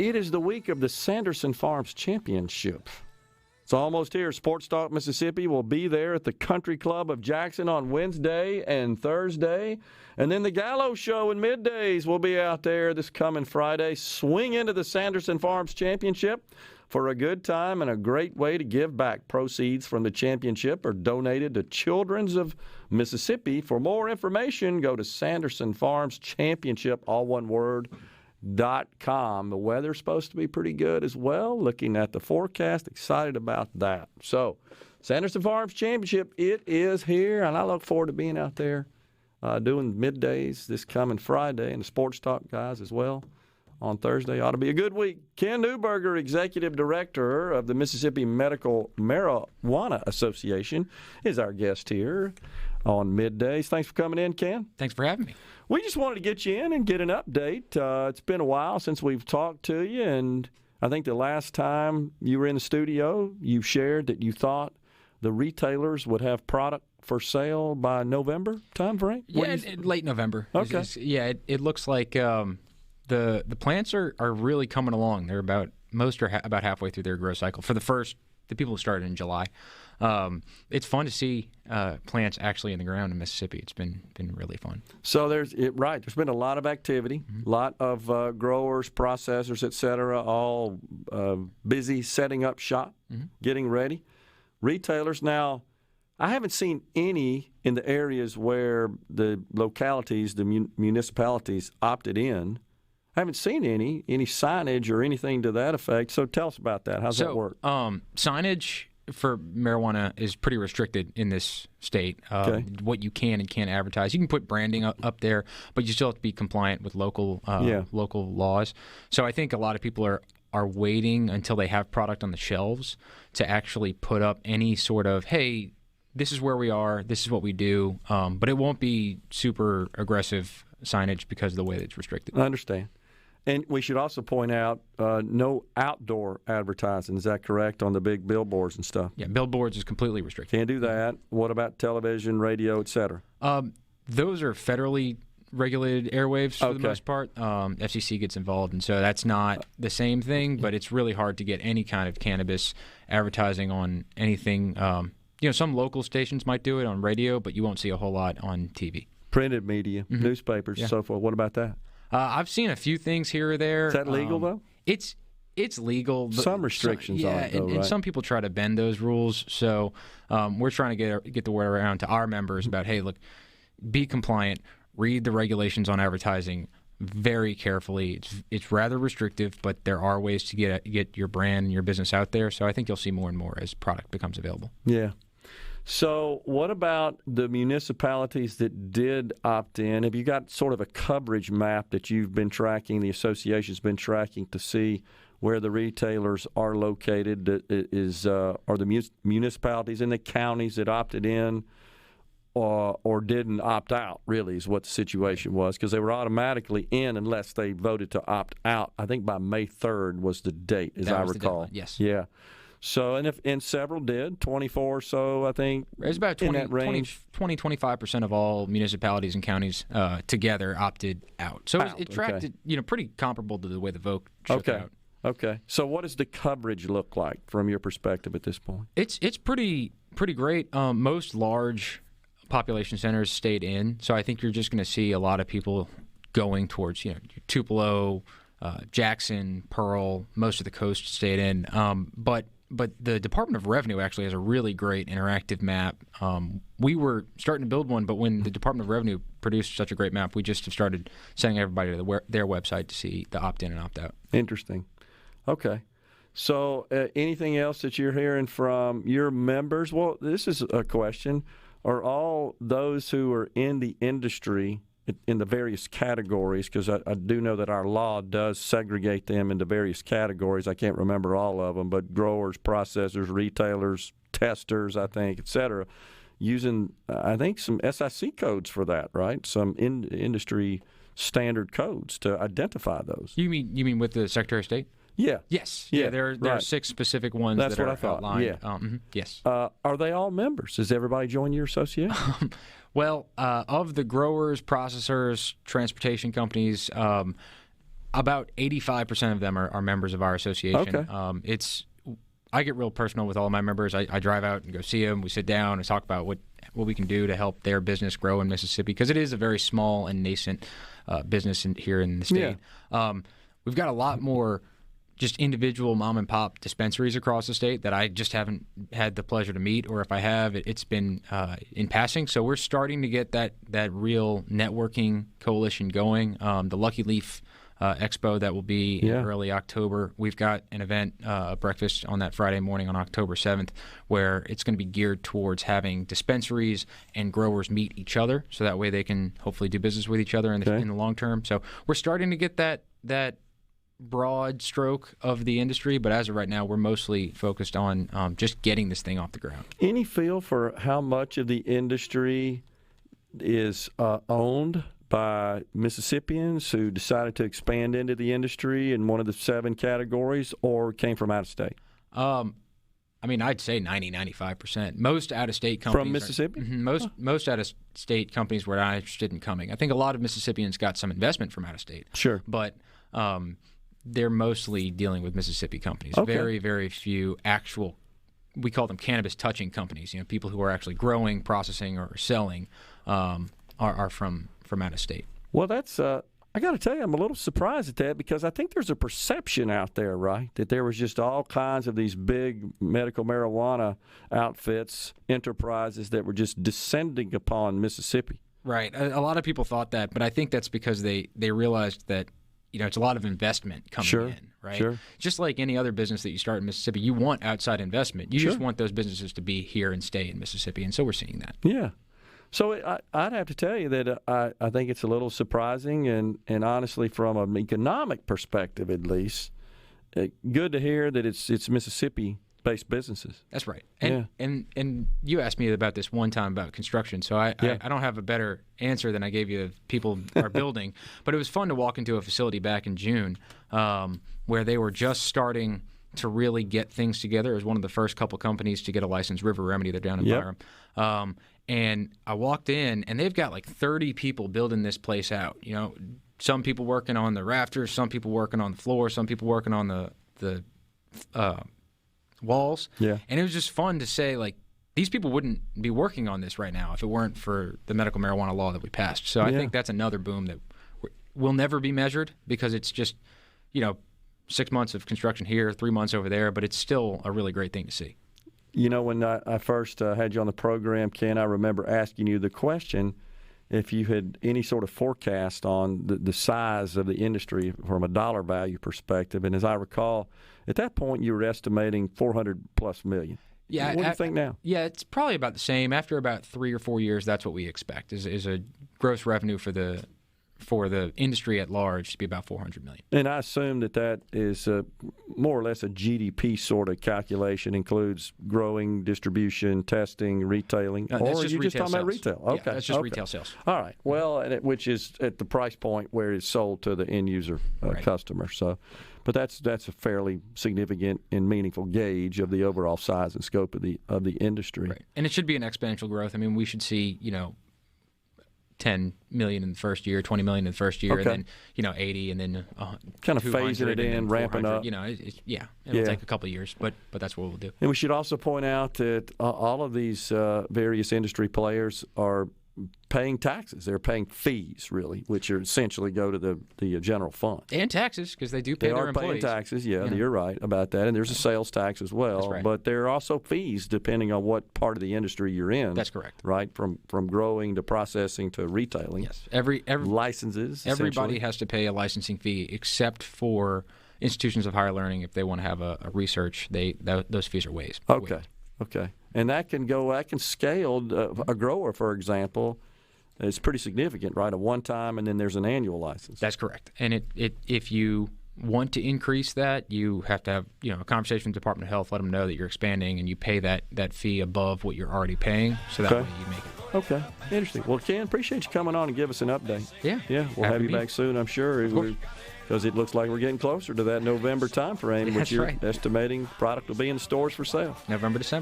it is the week of the Sanderson Farms Championship. It's almost here. Sports Talk Mississippi will be there at the Country Club of Jackson on Wednesday and Thursday. And then the Gallo Show and Middays will be out there this coming Friday. Swing into the Sanderson Farms Championship for a good time and a great way to give back. Proceeds from the championship are donated to Children's of Mississippi. For more information, go to Sanderson Farms Championship, all one word, .com. The weather's supposed to be pretty good as well. Looking at the forecast, excited about that. So, Sanderson Farms Championship, it is here, and I look forward to being out there doing middays this coming Friday, and the Sports Talk guys as well on Thursday. Ought to be a good week. Ken Newburger, Executive Director of the Mississippi Medical Marijuana Association, is our guest here on Middays. Thanks for coming in, Ken. Thanks for having me. We just wanted to get you in and get an update. It's been a while since we've talked to you, and I think the last time you were in the studio, you shared that you thought the retailers would have product for sale by November timeframe? Yeah, late November. Okay. It looks like the plants are really coming along. They're about halfway through their growth cycle for the people who started in July. It's fun to see plants actually in the ground in Mississippi. It's been really fun. So there's been a lot of activity, a lot of growers, processors, et cetera, all busy setting up shop, getting ready. Retailers now, I haven't seen any in the areas where the localities, the municipalities opted in. I haven't seen any signage or anything to that effect. So tell us about that. How's that work? Signage for marijuana is pretty restricted in this state. What you can and can't advertise. You can put branding up there, but you still have to be compliant with local laws. So I think a lot of people are waiting until they have product on the shelves to actually put up any sort of, hey, this is where we are, this is what we do, but it won't be super aggressive signage because of the way that it's restricted. I understand. And we should also point out no outdoor advertising. Is that correct, on the big billboards and stuff? Yeah, billboards is completely restricted. Can't do that. What about television, radio, et cetera? Those are federally regulated airwaves for the most part. FCC gets involved, and so that's not the same thing, but it's really hard to get any kind of cannabis advertising on anything. Some local stations might do it on radio, but you won't see a whole lot on TV. Printed media, newspapers, and so forth. What about that? I've seen a few things here or there. Is that legal, though? It's legal. But some restrictions on it, though, and some people try to bend those rules. So we're trying to get the word around to our members about, hey, look, be compliant. Read the regulations on advertising very carefully. It's rather restrictive, but there are ways to get your brand and your business out there. So I think you'll see more and more as product becomes available. Yeah. So what about the municipalities that did opt in? Have you got sort of a coverage map that you've been tracking, the association's been tracking to see where the retailers are located? Are the municipalities in the counties that opted in or didn't opt out, really, is what the situation was? Because they were automatically in unless they voted to opt out. I think by May 3rd was the date, as I recall. Yes. Yeah. So, and several did, 24 or so, I think. It's about 25% of all municipalities and counties together opted out. So it tracked pretty comparable to the way the vote shook out. Okay. So what does the coverage look like from your perspective at this point? It's pretty great. Most large population centers stayed in, so I think you're just going to see a lot of people going towards Tupelo, Jackson, Pearl. Most of the coast stayed in, But the Department of Revenue actually has a really great interactive map. We were starting to build one, but when the Department of Revenue produced such a great map, we just have started sending everybody to their website to see the opt-in and opt-out. Interesting. Okay. So anything else that you're hearing from your members? Well, this is a question. Are all those who are in the industry in the various categories, because I do know that our law does segregate them into various categories. I can't remember all of them, but growers, processors, retailers, testers, I think, et cetera, using, I think, some SIC codes for that, right? Some industry standard codes to identify those. You mean with the Secretary of State? Yeah. Yes. Yeah, there are 6 specific ones that are outlined. Yeah. Yes. Are they all members? Does everybody join your association? Well, of the growers, processors, transportation companies, About 85% of them are members of our association. Okay. I get real personal with all my members. I drive out and go see them. We sit down and talk about what we can do to help their business grow in Mississippi, because it is a very small and nascent business here in the state. Yeah. We've got a lot more just individual mom and pop dispensaries across the state that I just haven't had the pleasure to meet, or if I have, it's been in passing. So we're starting to get that real networking coalition going. The Lucky Leaf Expo that will be in early October. We've got an event, breakfast on that Friday morning on October 7th, where it's going to be geared towards having dispensaries and growers meet each other, so that way they can hopefully do business with each other in the long term. So we're starting to get that broad stroke of the industry, but as of right now, we're mostly focused on just getting this thing off the ground. Any feel for how much of the industry is owned by Mississippians who decided to expand into the industry in one of the 7 categories, or came from out of state? I'd say 95%. Most out-of-state companies from Mississippi. Most out-of-state companies were not interested in coming. I think a lot of Mississippians got some investment from out of state. Sure, but they're mostly dealing with Mississippi companies. Okay. Very, very few actual. We call them cannabis touching companies. People who are actually growing, processing, or selling are from out of state. Well, that's I got to tell you, I'm a little surprised at that, because I think there's a perception out there, right, that there was just all kinds of these big medical marijuana outfits, enterprises that were just descending upon Mississippi. Right. A lot of people thought that, but I think that's because they realized that it's a lot of investment coming in, right? Sure. Just like any other business that you start in Mississippi, you want outside investment. You just want those businesses to be here and stay in Mississippi, and so we're seeing that. Yeah. So I'd have to tell you that I think it's a little surprising, and honestly, from an economic perspective at least, good to hear that it's Mississippi-based businesses. That's right. And you asked me about this one time about construction, so I don't have a better answer than I gave you of people are building. But it was fun to walk into a facility back in June where they were just starting to really get things together. It was one of the first couple companies to get a license, River Remedy. They're down in Byram. And I walked in, and they've got like 30 people building this place out. Some people working on the rafters, some people working on the floor, some people working on the walls. Yeah. And it was just fun to say, like, these people wouldn't be working on this right now if it weren't for the medical marijuana law that we passed. So I think that's another boom that will never be measured, because it's just, 6 months of construction here, 3 months over there, but it's still a really great thing to see. When I first had you on the program, Ken, I remember asking you the question if you had any sort of forecast on the size of the industry from a dollar value perspective. And as I recall, at that point, you were estimating $400+ million. Yeah. What do you think now? Yeah, it's probably about the same. After about 3 or 4 years, that's what we expect is a gross revenue for the industry at large to be about $400 million. And I assume that is more or less a GDP sort of calculation, includes growing, distribution, testing, retailing. Or are you just talking about retail? Okay. Yeah, that's just retail sales. All right. Well, which is at the price point where it's sold to the end user customer. So, but that's a fairly significant and meaningful gauge of the overall size and scope of the industry. Right. And it should be an exponential growth. I mean, we should see, $10 million in the first year, $20 million in the first year, and then 80, and then kind of phasing it in, ramping up. It'll take a couple of years, but that's what we'll do. And we should also point out that all of these various industry players are paying taxes. They're paying fees, really, which are essentially go to the general fund. And taxes, because they do pay their employees. They are paying taxes, you're right about that. And there's a sales tax as well. That's right. But there are also fees depending on what part of the industry you're in. That's correct. Right, from growing to processing to retailing. Yes. Every licenses. Everybody has to pay a licensing fee except for institutions of higher learning. If they want to have a research, those fees are waived. Okay. And that can scale. A grower, for example, is pretty significant, right? A one-time, and then there's an annual license. That's correct. And if you want to increase that, you have to have a conversation with the Department of Health, let them know that you're expanding, and you pay that fee above what you're already paying, so that way you make it. Okay. Interesting. Well, Ken, appreciate you coming on and give us an update. Yeah. We'll have you back soon, I'm sure. Because it looks like we're getting closer to that November time frame, which you're estimating product will be in the stores for sale. November, December.